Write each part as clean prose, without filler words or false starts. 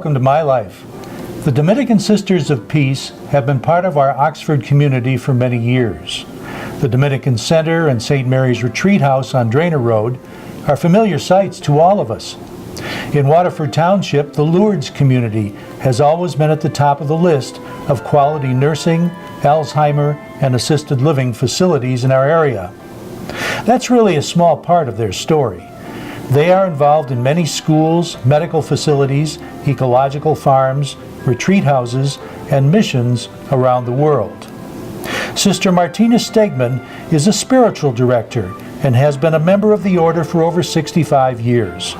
welcome to my life. The Dominican Sisters of Peace have been part of our Oxford community for many years. The Dominican Center and St. Mary's Retreat House on Drainer Road are familiar sights to all of us. In Waterford Township, the Lourdes community has always been at the top of the list of quality nursing, Alzheimer, and assisted living facilities in our area. That's really a small part of their story. They are involved in many schools, medical facilities, ecological farms, retreat houses, and missions around the world. Sister Martina Stegman is a spiritual director and has been a member of the order for over 65 years.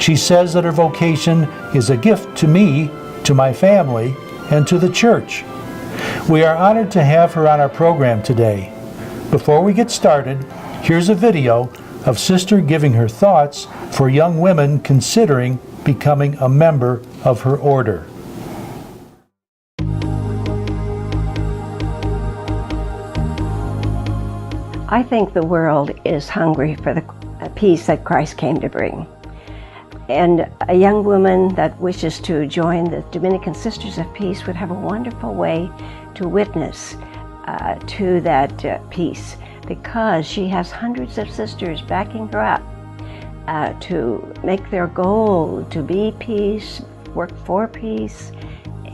She says that her vocation is a gift to me, to my family, and to the church. We are honored to have her on our program today. Before we get started, here's a video of Sister giving her thoughts for young women considering becoming a member of her order. I think the world is hungry for the peace that Christ came to bring. And a young woman that wishes to join the Dominican Sisters of Peace would have a wonderful way to witness to that peace, because she has hundreds of sisters backing her up to make their goal to be peace, work for peace,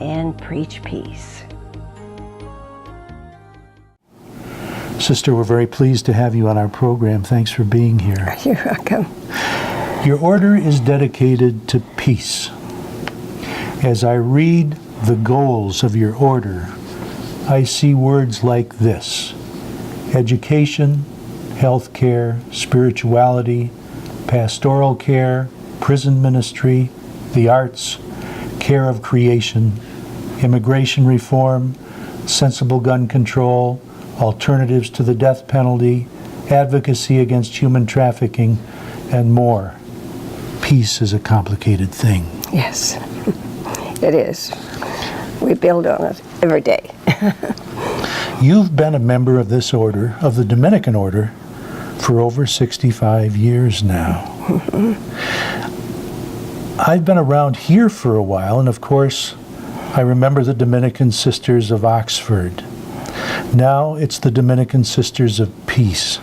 and preach peace. Sister, we're very pleased to have you on our program. Thanks for being here. You're welcome. Your order is dedicated to peace. As I read the goals of your order, I see words like this: education, health care, spirituality, pastoral care, prison ministry, the arts, care of creation, immigration reform, sensible gun control, alternatives to the death penalty, advocacy against human trafficking, and more. Peace is a complicated thing. Yes, it is. We build on it every day. You've been a member of this order, of the Dominican order, for over 65 years now. I've been around here for a while, and of course, I remember the Dominican Sisters of Oxford. Now it's the Dominican Sisters of Peace.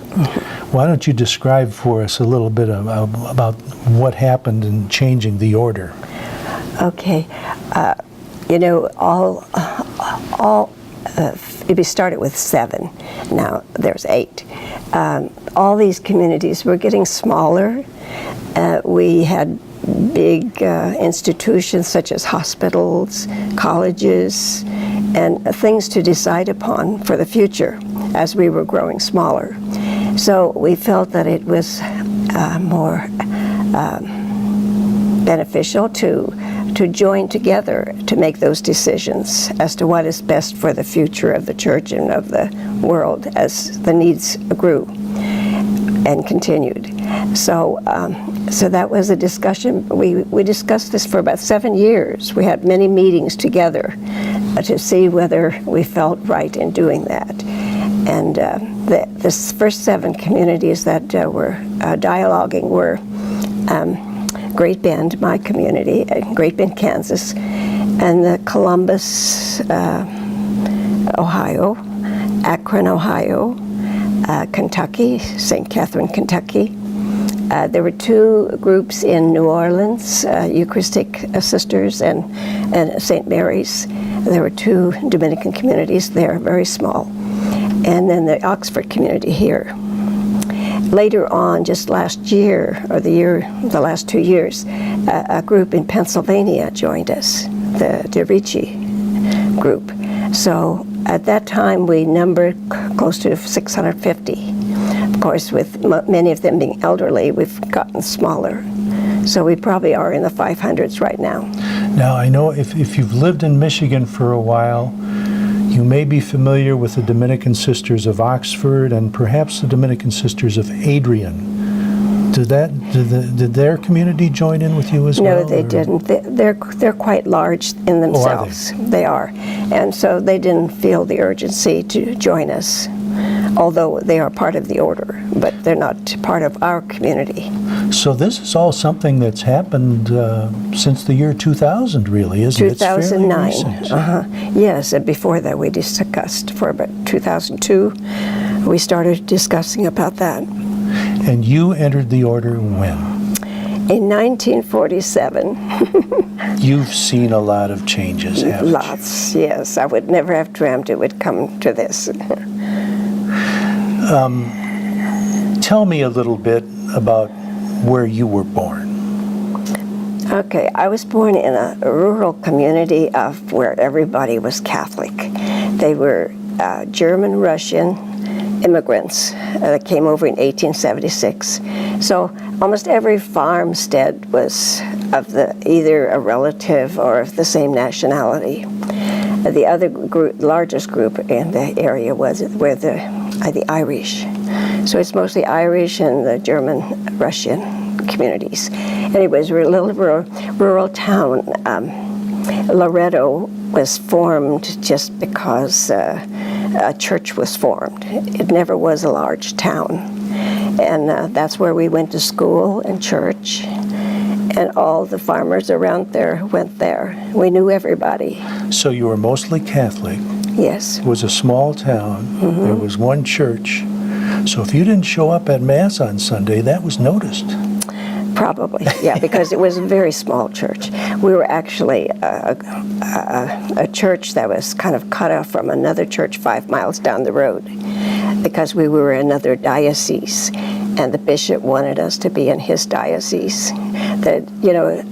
Why don't you describe for us a little bit about what happened in changing the order? Okay, we started with 7. Now there's 8. All these communities were getting smaller. We had big institutions such as hospitals, colleges, and things to decide upon for the future as we were growing smaller. So we felt that it was more beneficial to join together to make those decisions as to what is best for the future of the church and of the world as the needs grew and continued. So that was a discussion. We discussed this for about 7 years. We had many meetings together to see whether we felt right in doing that. And the first 7 communities that were dialoguing were Great Bend, my community, Great Bend, Kansas, and the Columbus, Ohio, Akron, Ohio, Kentucky, St. Catherine, Kentucky. There were 2 groups in New Orleans, Eucharistic Sisters and St. Mary's. There were 2 Dominican communities there, very small. And then the Oxford community here. Later on, just last year, or the last 2 years, a group in Pennsylvania joined us, the De Ricci group. So at that time, we numbered close to 650. Of course, with many of them being elderly, we've gotten smaller. So we probably are in the 500s right now. Now, I know if you've lived in Michigan for a while, you may be familiar with the Dominican Sisters of Oxford and perhaps the Dominican Sisters of Adrian. Did their community join in with you as well? No, they didn't. They're quite large in themselves. Oh, are they? They are. And so they didn't feel the urgency to join us. although they are part of the order, but they're not part of our community. So this is all something that's happened since the year 2000, really, isn't it? It's fairly 2009. recent. Yes, and before that we discussed for about 2002. We started discussing about that. And you entered the order when? In 1947, You've seen a lot of changes, haven't you? lots, yes. I would never have dreamt it would come to this. Tell me a little bit about where you were born. Okay, I was born in a rural community of where everybody was Catholic. They were German, Russian immigrants that came over in 1876. So almost every farmstead was of either a relative or of the same nationality. The other largest group in the area were the Irish. So it's mostly Irish and the German, Russian communities. And it was a little rural town. Loretto was formed just because a church was formed. It never was a large town. And that's where we went to school and church. And all the farmers around there went there. We knew everybody. So you were mostly Catholic. Yes. It was a small town. There was one church. So if you didn't show up at Mass on Sunday, that was noticed. Probably, yeah, because it was a very small church. We were actually a church that was kind of cut off from another church 5 miles down the road because we were another diocese, and the bishop wanted us to be in his diocese. That, you know,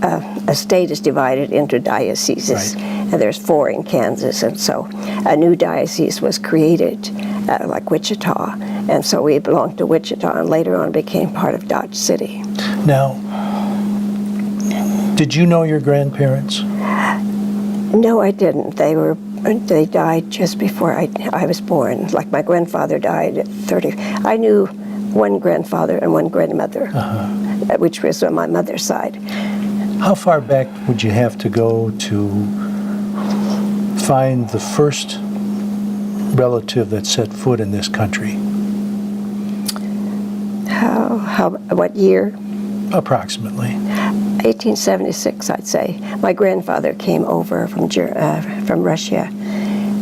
a state is divided into dioceses, right. And there's 4 in Kansas, and so a new diocese was created, like Wichita, and so we belonged to Wichita, and later on became part of Dodge City. Now, did you know your grandparents? No, I didn't. They died just before I was born. Like my grandfather died at 30. I knew one grandfather and one grandmother, which was on my mother's side. How far back would you have to go to find the first relative that set foot in this country? What year? Approximately. 1876, I'd say. My grandfather came over from Russia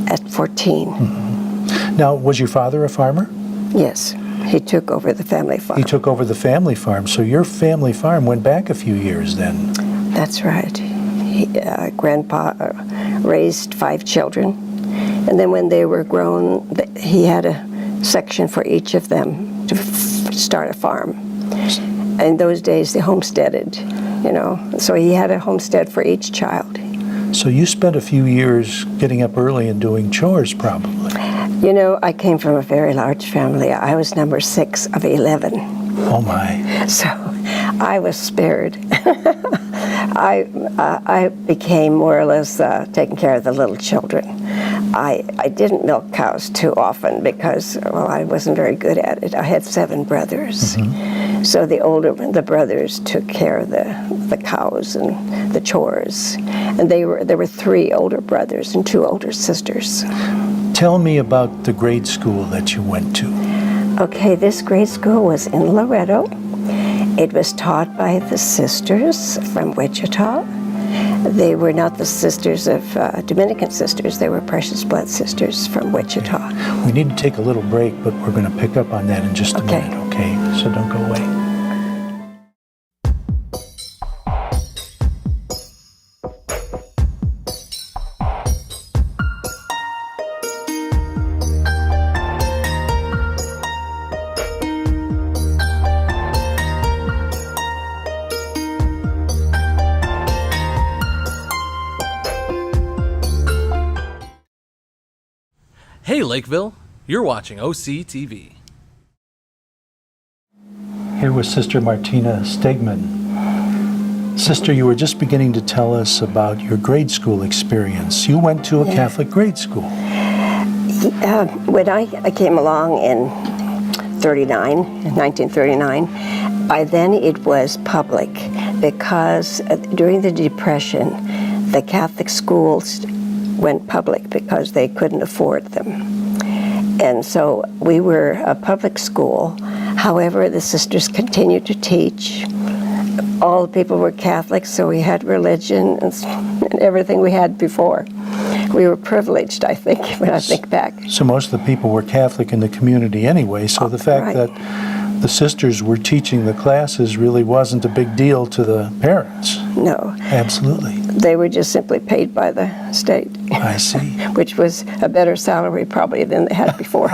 at 14. Now, was your father a farmer? Yes, he took over the family farm. He took over the family farm, so your family farm went back a few years then. That's right. Grandpa raised 5 children, and then when they were grown, he had a section for each of them to start a farm. In those days, they homesteaded, you know, so he had a homestead for each child. So you spent a few years getting up early and doing chores, probably. You know, I came from a very large family. I was number 6 of 11. Oh, my. So I was spared. I became more or less taking care of the little children. I didn't milk cows too often because, well, I wasn't very good at it. I had 7 brothers. So the brothers took care of the cows and the chores. And there were 3 older brothers and 2 older sisters. Tell me about the grade school that you went to. Okay, this grade school was in Loretto. It was taught by the sisters from Wichita. They were not the sisters of Dominican sisters. They were Precious Blood sisters from Wichita. We need to take a little break, but we're going to pick up on that in just a minute, okay? So don't go away. Hey Lakeville, you're watching OCTV. Here was Sister Martina Stegman. Sister, you were just beginning to tell us about your grade school experience. You went to a Catholic grade school. When I came along in 1939, by then it was public because during the Depression, the Catholic schools went public because they couldn't afford them. And so we were a public school. However, the sisters continued to teach. All the people were Catholic, so we had religion and everything we had before. We were privileged, I think, when I think back. So most of the people were Catholic in the community anyway, so the fact Right. that the sisters were teaching the classes really wasn't a big deal to the parents. No, Absolutely. they were just simply paid by the state, I see. which was a better salary probably than they had before.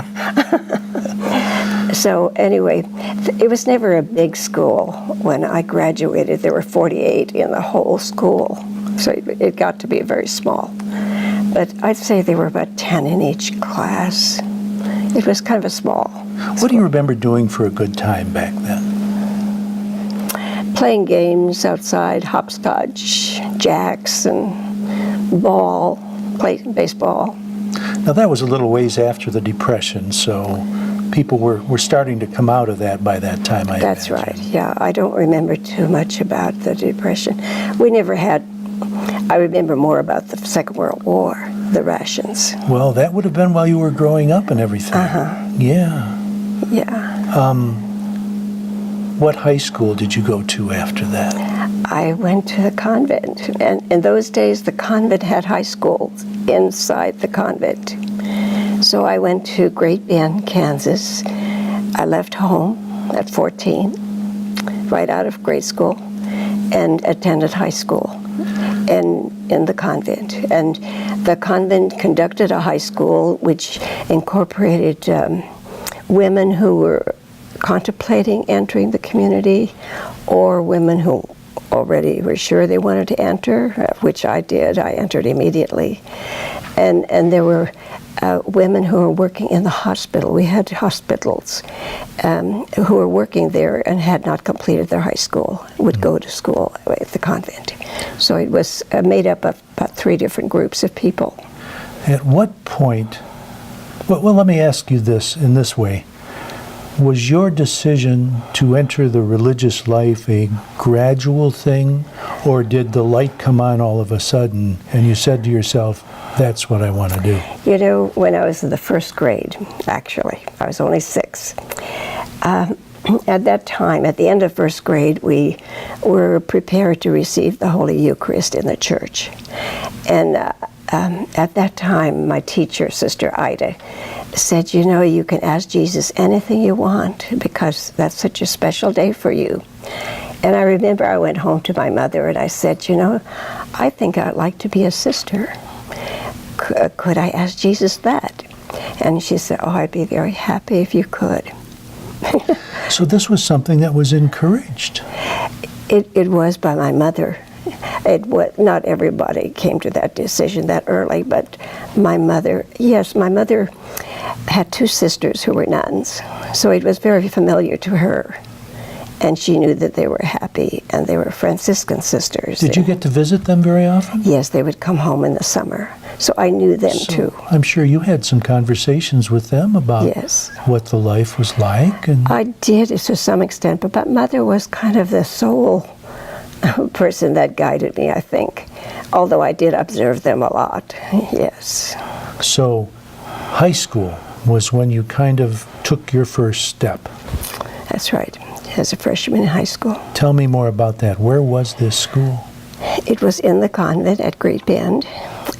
So anyway, it was never a big school. When I graduated, there were 48 in the whole school. So it got to be very small. But I'd say there were about 10 in each class. It was kind of a small What do you remember doing for a good time back then? playing games outside, hopscotch, jacks, and ball, play baseball. Now that was a little ways after the Depression, so people were starting to come out of that by that time, I That's imagine. right, yeah. I don't remember too much about the Depression. We never had, I remember more about the Second World War, the rations. Well, that would have been while you were growing up and everything. Yeah. Yeah. What high school did you go to after that? I went to the convent, and in those days the convent had high schools inside the convent. So I went to Great Bend, Kansas. I left home at 14, right out of grade school, and attended high school and in the convent. And the convent conducted a high school which incorporated women who were contemplating entering the community, or women who already were sure they wanted to enter, which I did. I entered immediately. And there were women who were working in the hospital. We had hospitals who were working there and had not completed their high school, would go to school at the convent. So it was made up of about 3 different groups of people. At what point, well, let me ask you this in this way. Was your decision to enter the religious life a gradual thing, or did the light come on all of a sudden and you said to yourself, that's what I want to do? You know, when I was in the first grade, actually, I was only 6. At that time, at the end of first grade, we were prepared to receive the Holy Eucharist in the church. And at that time, my teacher, Sister Ida, said, you know, you can ask Jesus anything you want because that's such a special day for you. And I remember I went home to my mother and I said, you know, I think I'd like to be a sister. Could I ask Jesus that? And she said, oh, I'd be very happy if you could. So this was something that was encouraged. It was by my mother. Not everybody came to that decision that early, but my mother, yes, my mother had 2 sisters who were nuns, so it was very familiar to her. And she knew that they were happy, and they were Franciscan sisters. Did you get to visit them very often? Yes, they would come home in the summer, so I knew them too. I'm sure you had some conversations with them about Yes. what the life was like. And I did to some extent, but my mother was kind of the sole person that guided me, I think, although I did observe them a lot, yes. so high school was when you kind of took your first step. That's right, as a freshman in high school. Tell me more about that. Where was this school? It was in the convent at Great Bend,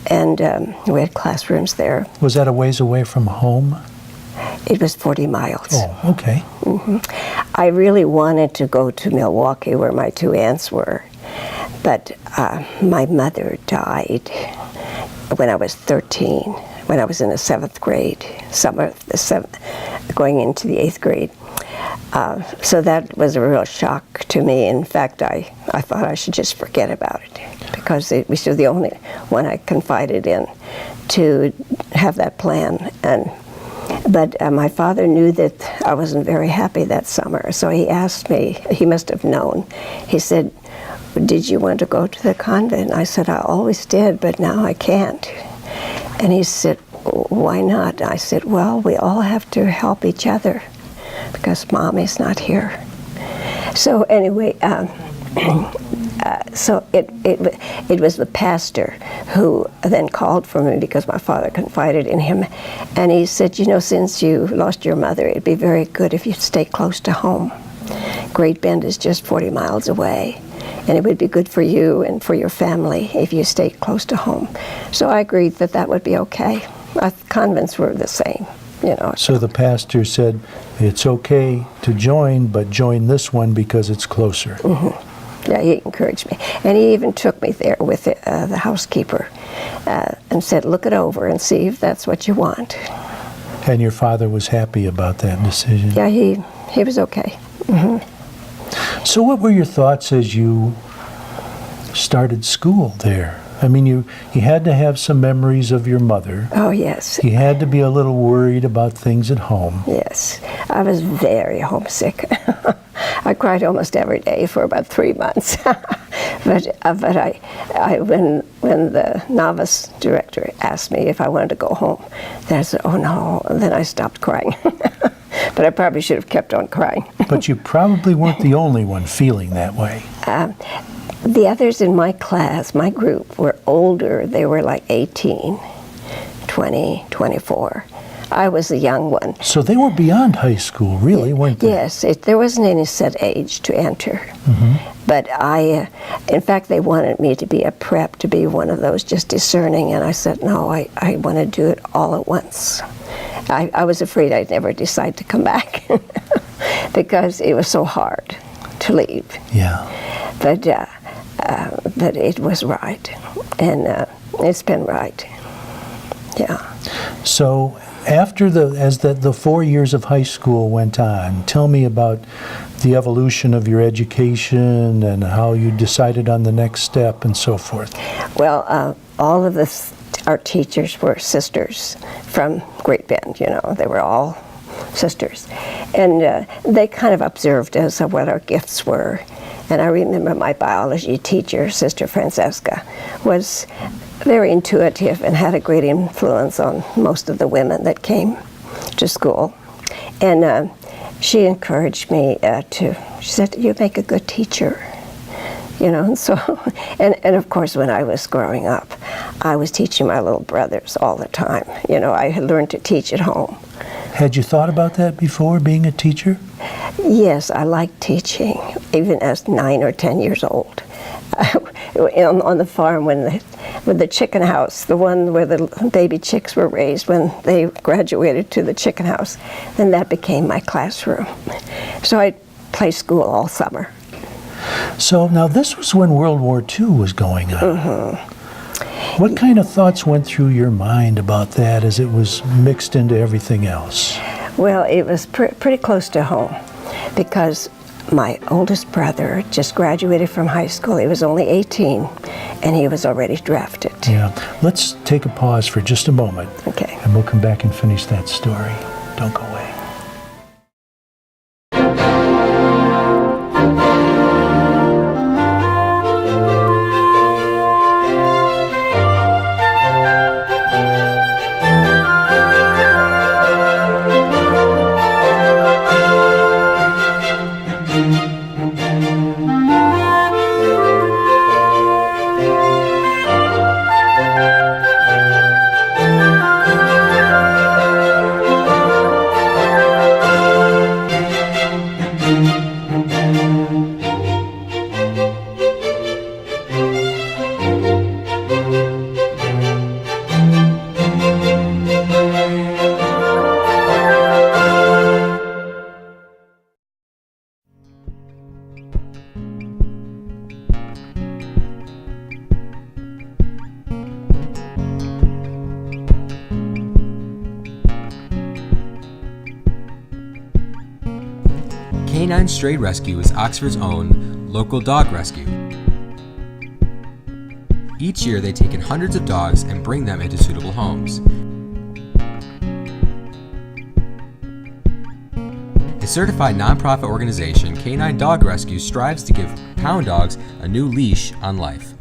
and we had classrooms there. Was that a ways away from home? It was 40 miles. Oh, okay. I really wanted to go to Milwaukee where my 2 aunts were, but my mother died when I was 13, when I was in the 7th grade, going into the 8th grade. So that was a real shock to me. In fact, I thought I should just forget about it because it was the only one I confided in to have that plan. But my father knew that I wasn't very happy that summer, so he asked me, he must have known, he said, did you want to go to the convent? I said, I always did, but now I can't. And he said, why not? I said, well, we all have to help each other because Mommy's not here. So anyway, So it was the pastor who then called for me because my father confided in him. And he said, you know, since you lost your mother, it'd be very good if you stay close to home. Great Bend is just 40 miles away. And it would be good for you and for your family if you stayed close to home. So I agreed that that would be okay. My convents were the same, you know. So the pastor said, it's okay to join, but join this one because it's closer. Mm-hmm. Yeah, he encouraged me. And he even took me there with the housekeeper and said, look it over and see if that's what you want. And your father was happy about that decision? Yeah, he was okay. Mm-hmm. So what were your thoughts as you started school there? I mean, you had to have some memories of your mother. Oh, yes. You had to be a little worried about things at home. Yes. I was very homesick. I cried almost every day for about 3 months. but when the novice director asked me if I wanted to go home, then I said, oh no, and then I stopped crying. But I probably should have kept on crying. But you probably weren't the only one feeling that way. The others in my class, my group, were older. They were like 18, 20, 24. I was the young one. So they were beyond high school, really, weren't they? Yes, there wasn't any set age to enter. Mm-hmm. But in fact, they wanted me to be a prep, to be one of those just discerning, and I said, no, I want to do it all at once. I was afraid I'd never decide to come back because it was so hard to leave. Yeah. But it was right, and it's been right. Yeah. So after the 4 years of high school went on, tell me about the evolution of your education and how you decided on the next step and so forth. Well, all of our teachers were sisters from Great Bend, you know. They were all sisters. And they kind of observed us of what our gifts were. And I remember my biology teacher, Sister Francesca, was very intuitive and had a great influence on most of the women that came to school. And she encouraged me she said, you make a good teacher. You know, and so, and of course when I was growing up, I was teaching my little brothers all the time. You know, I had learned to teach at home. Had you thought about that before, being a teacher? Yes, I liked teaching, even as 9 or 10 years old. On the farm with the chicken house, the one where the baby chicks were raised when they graduated to the chicken house, then that became my classroom. So I'd play school all summer. So now this was when World War II was going on. Mm-hmm. What kind of thoughts went through your mind about that as it was mixed into everything else? Well, it was pretty close to home because my oldest brother just graduated from high school. He was only 18 and he was already drafted. Yeah. Let's take a pause for just a moment. Okay. And we'll come back and finish that story. Don't go away. Canine Stray Rescue is Oxford's own local dog rescue. Each year they take in hundreds of dogs and bring them into suitable homes. A certified nonprofit organization, Canine Dog Rescue strives to give pound dogs a new leash on life.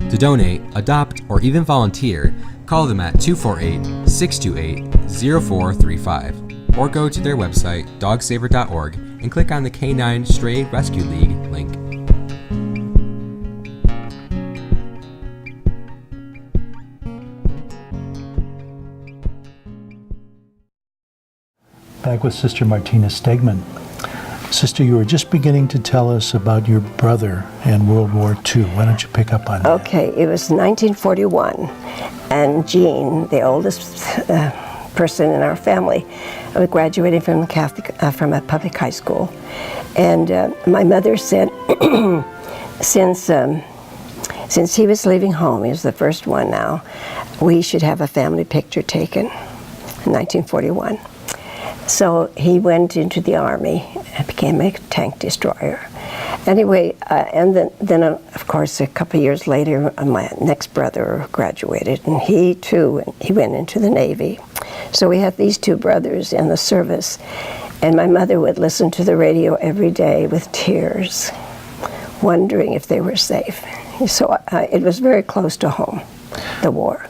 To donate, adopt, or even volunteer, call them at 248-628-0435 or go to their website dogsaver.org and click on the Canine Stray Rescue League link. Back with Sister Martina Stegman. Sister, you were just beginning to tell us about your brother and World War II. Why don't you pick up on that? Okay, it was 1941, and Jean, the oldest person in our family, graduated from from a public high school. And my mother said, since he was leaving home, he was the first one now, we should have a family picture taken in 1941. So he went into the Army and became a tank destroyer. Anyway, and then of course, a couple of years later, my next brother graduated, and he too, he went into the Navy. So we had these two brothers in the service, and my mother would listen to the radio every day with tears, wondering if they were safe. So it was very close to home, the war.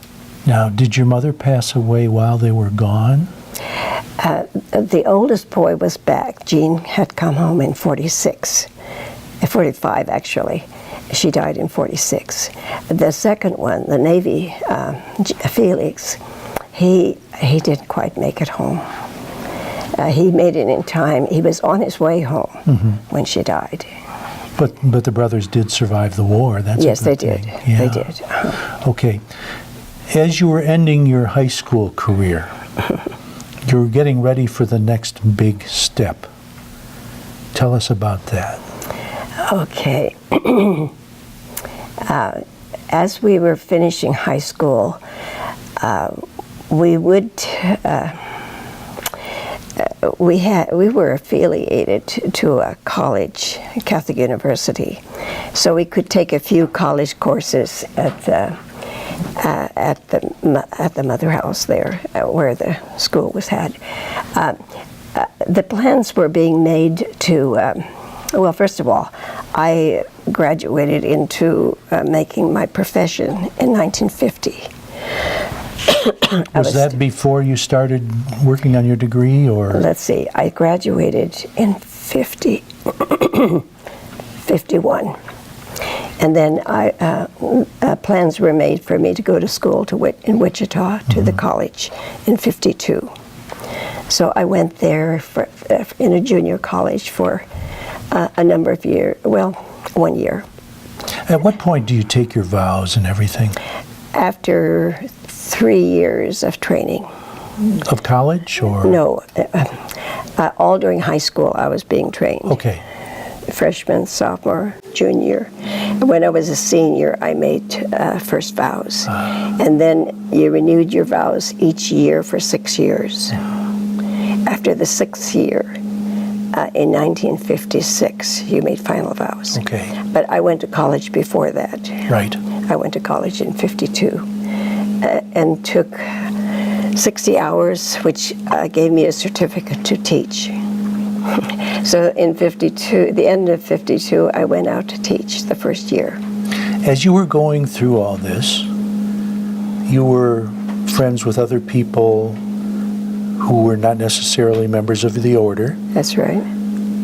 Now, did your mother pass away while they were gone? The oldest boy was back. Jean had come home in 45 actually. She died in 46. The second one, the Navy, Felix, he didn't quite make it home. He made it in time. He was on his way home when she died. But the brothers did survive the war. That's yes, a they good did. thing. Yeah. They did. Okay. As you were ending your high school career, you were getting ready for the next big step. Tell us about that. Okay. As we were finishing high school, we were affiliated to a college, Catholic University, so we could take a few college courses at the mother house there, where the school was had. The plans were being made to, well, first of all, I graduated into making my profession in 1950. Was that before you started working on your degree, or? Let's see, I graduated in 51. And then plans were made for me to go to school in Wichita to the college in 52. So I went there in a junior college for a number of years, well, 1 year. At what point do you take your vows and everything? After 3 years of training. Of college, or? No, all during high school I was being trained. Okay. Freshman, sophomore, junior. When I was a senior, I made first vows. And then you renewed your vows each year for 6 years. After the 6th year, in 1956, you made final vows. Okay. But I went to college before that. Right. I went to college in 52 and took 60 hours, which gave me a certificate to teach. So in 52, the end of 52, I went out to teach the first year. As you were going through all this, you were friends with other people who were not necessarily members of the order. That's right.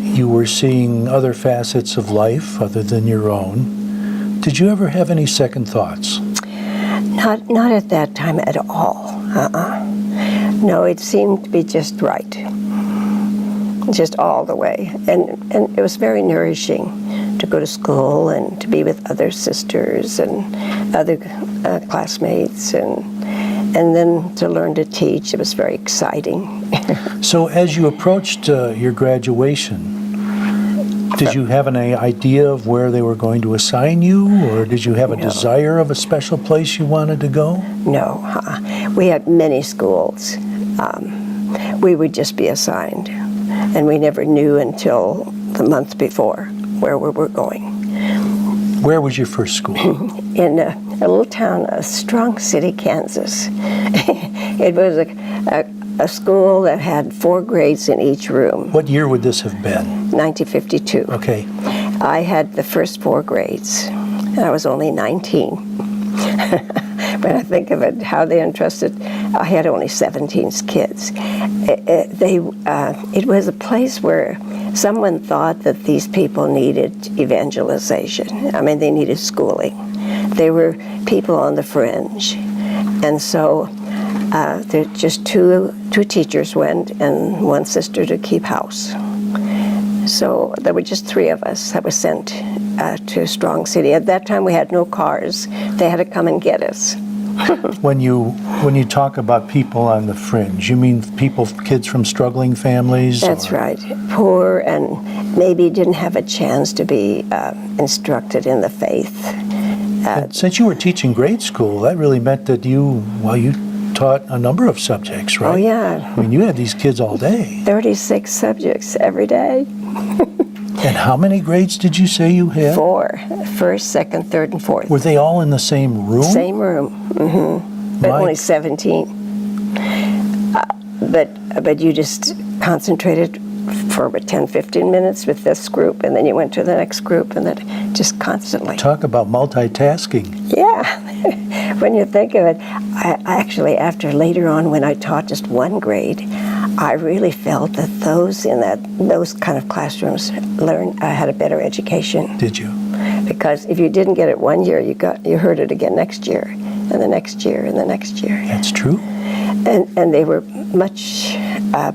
You were seeing other facets of life other than your own. Did you ever have any second thoughts? Not at that time at all. No, it seemed to be just right. Just all the way. And it was very nourishing to go to school and to be with other sisters and other classmates and then to learn to teach. It was very exciting. So as you approached your graduation, did you have an idea of where they were going to assign you, or did you have a desire of a special place you wanted to go? No. We had many schools. We would just be assigned, and we never knew until the month before where we were going. Where was your first school? In a little town of Strong City, Kansas. It was a school that had 4 grades in each room. What year would this have been? 1952. Okay. I had the first 4 grades. I was only 19. when I think of it, how they entrusted. I had only 17 kids. It was a place where someone thought that these people needed evangelization. I mean, they needed schooling. They were people on the fringe. And so there just two teachers went and one sister to keep house. So there were just 3 of us that were sent to Strong City. At that time, we had no cars. They had to come and get us. When you talk about people on the fringe, you mean kids from struggling families? That's right. Poor and maybe didn't have a chance to be instructed in the faith. And since you were teaching grade school, that really meant that you taught a number of subjects, right? Oh, yeah. I mean, you had these kids all day. 36 subjects every day. And how many grades did you say you had? 4. First, second, third, and fourth. Were they all in the same room? Same room. Mm-hmm. But only 17. But you just concentrated for about 10, 15 minutes with this group, and then you went to the next group, and then just constantly. Talk about multitasking. Yeah. When you think of it, I actually, after later on when I taught just one grade, I really felt that those in those kind of classrooms had a better education. Did you? Because if you didn't get it one year, you heard it again next year, and the next year, and the next year. That's true. And they were much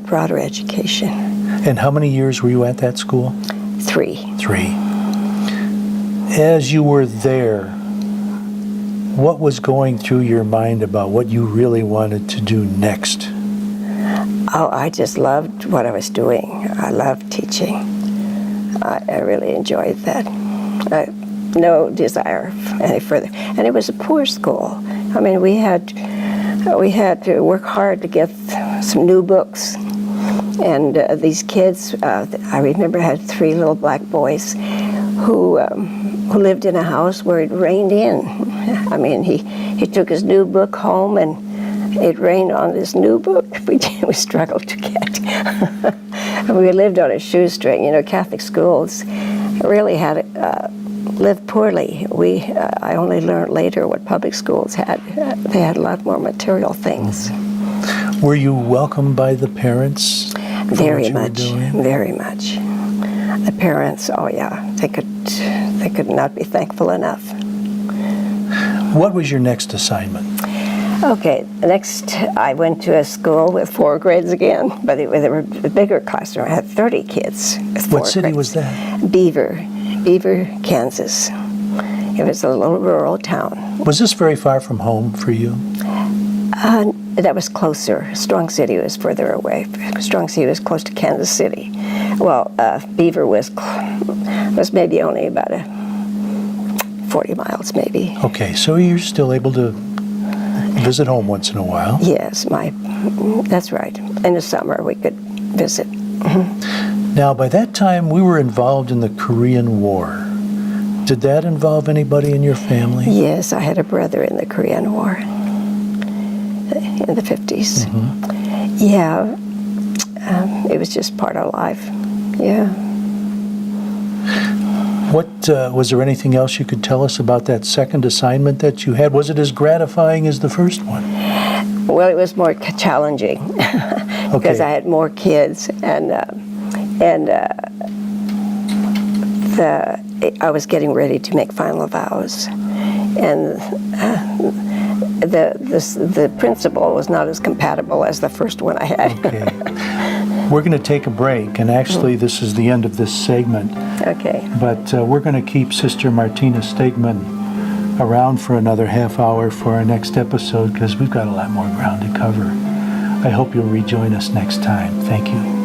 broader education. And how many years were you at that school? 3. 3. As you were there, what was going through your mind about what you really wanted to do next? Oh, I just loved what I was doing. I loved teaching. I really enjoyed that. No desire any further. And it was a poor school. I mean, we had to work hard to get some new books. And these kids, I remember, had 3 little black boys who lived in a house where it rained in. I mean, he took his new book home, and it rained on this new book. We struggled to get. We lived on a shoestring. You know, Catholic schools really had lived poorly. I only learned later what public schools had. They had a lot more material things. Were you welcomed by the parents? Very much. Very much. The parents, oh yeah, they could not be thankful enough. What was your next assignment? Okay, next I went to a school with 4 grades again, but they were a bigger classroom. I had 30 kids. What city was that? Beaver, Kansas. It was a little rural town. Was this very far from home for you? That was closer. Strong City was further away. Strong City was close to Kansas City. Well, Beaver was maybe only about 40 miles, maybe. Okay, so you're still able to visit home once in a while? Yes, that's right. In the summer we could visit. Mm-hmm. Now, by that time, we were involved in the Korean War. Did that involve anybody in your family? Yes, I had a brother in the Korean War in the 50s. Mm-hmm. Yeah, it was just part of life. Yeah. What was there anything else you could tell us about that second assignment that you had? Was it as gratifying as the first one? Well, it was more challenging because I had more kids, and I was getting ready to make final vows, and the principal was not as compatible as the first one I had. Okay. We're going to take a break, and actually this is the end of this segment. Okay. But we're going to keep Sister Martina Stegman around for another half hour for our next episode because we've got a lot more ground to cover. I hope you'll rejoin us next time. Thank you.